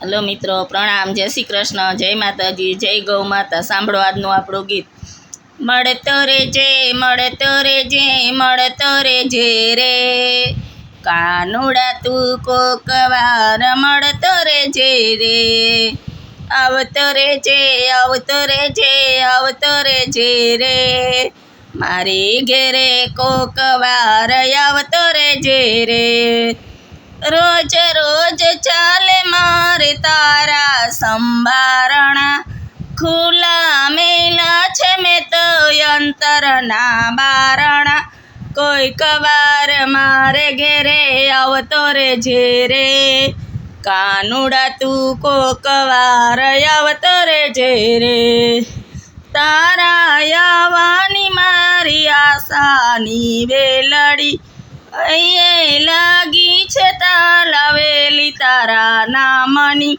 Hello મિત્રો, પ્રણામ, જય શ્રી કૃષ્ણ, જય માતાજી, જય ગૌ માતા. સાંભળો આજનું આપણું ગીત. મળતો રેજે, મળતો રેજે, મળતો રેજે રે કાનુડા તું કોક વાર મળતો રેજે રે. આવતો રેજે, આવતો રેજે, આવતો રેજે રે મારી ઘેરે કોક વાર આવતો રેજે રે. રોજ રોજ ચાલે મારે તારા સંભારણા, ખુલ્લા મેલા છે મેં તો અંતરના બારણા. કોઈક વાર મારે ઘેરે આવતો રેજે રે કાનુડા તું કોક વાર આવતો રેજે રે. તારા આવવાની મારી આશાની વેલડી અહીંયા લાગી છે તાલાવેલી તારા નામની.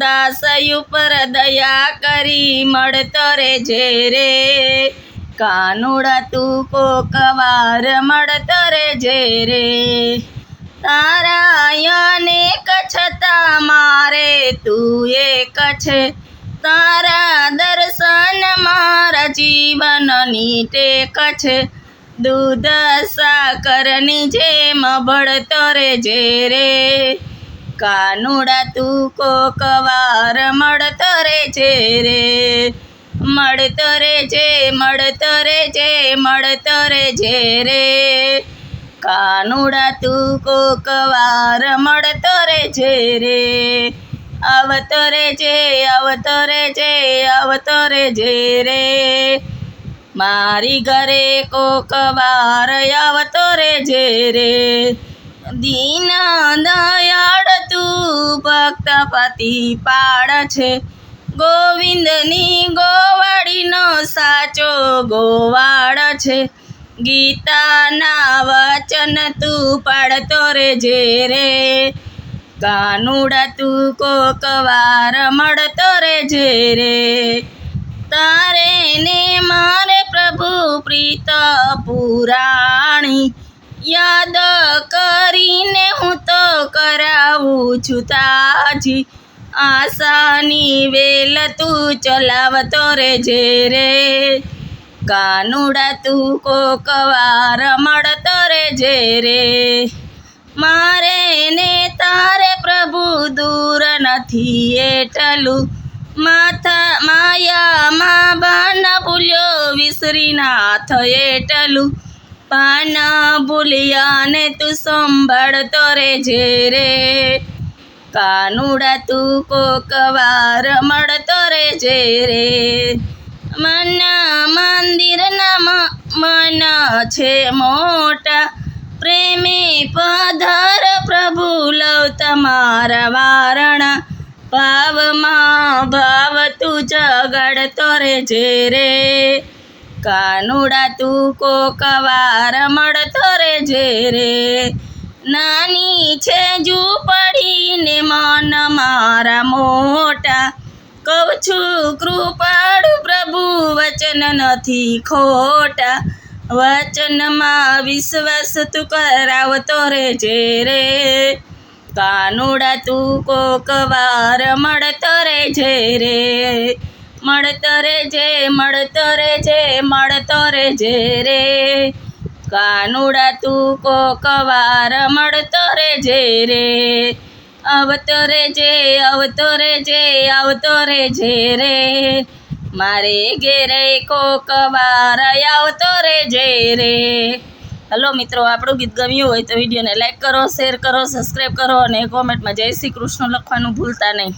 દાસ ઉપર દયા કરી મળતો રેજે રે કાનુડા તું કોક વાર મળતો રેજે રે. તારા અનેક છતાં મારે તું એક છે, તારા દર્શન મારા જીવનની ટેક છે. દૂધ સાકરની જેમ ભળતો રેજે રે કાનુડા તું કોક વાર મળતો રેજે રે. મળતો રેજે, મળતો રેજે, મળતો રેજે રે કાનુડા તું કોક વાર મળતો રેજે રે. આવતો રેજે, આવતો રેજે, આવતો રેજે રે મારી ઘરે કોક વાર આવતો રેજે રે. દીન દયાળ તું ભક્ત પતિ પાડ છે, ગોવિંદની ગોવાળીનો સાચો ગોવાળ છે. ગીતાના વચન તું પાડતો રેજે રે કાનુડા તું કોક વાર મળતો રેજે રે. તારે ને મારે પ્રભુ પ્રીત પુરાણી, યાદ કરીને હું તો કરાવું છું તાજી. આશાની વેલ તું ચલાવતો રેજે રે કાનુડા તું કોક વાર મળતો રેજે રે. મારે ને તારે પ્રભુ દૂર નથી એટલું, માયામાં બાન ભૂલ્યો વિસરી નાથ એટલું. પાન ભૂલ્યા ને તું સંભાળતો રેજે રે કાનુડા તું કોક વાર મળતો રેજે રે. મન મંદિરના મન છે મોટા, પ્રેમે પધાર પ્રભુ લવ તમારા વારણા. ભાવમાં ભાવ તું જગાડતો રેજે રે કાનુડા તું કોક વાર મળતો રેજે રે. નાની છે ઝૂંપડીને મન મારા મોટા, કહું છું કૃપાળુ પ્રભુ વચન નથી ખોટા. વચનમાં વિશ્વાસ તું કરાવતો રેજે રે કાનુડા તું કોક વાર મળતો રેજે રે. મળતો રેજે, મળતો રેજે, મળતો રેજે રે કાનુડા તું કોક વાર મળતો રેજે રે. આવતો રેજે, આવતો રેજે, આવતો રેજે રે મારે ઘેરે કોક વાર આવતો રેજે રે. હલો મિત્રો, આપણું ગીત ગમ્યું હોય તો વિડીયોને લાઈક કરો, શેર કરો, સબસ્ક્રાઈબ કરો અને કોમેન્ટમાં જય શ્રી કૃષ્ણ લખવાનું ભૂલતા નહીં.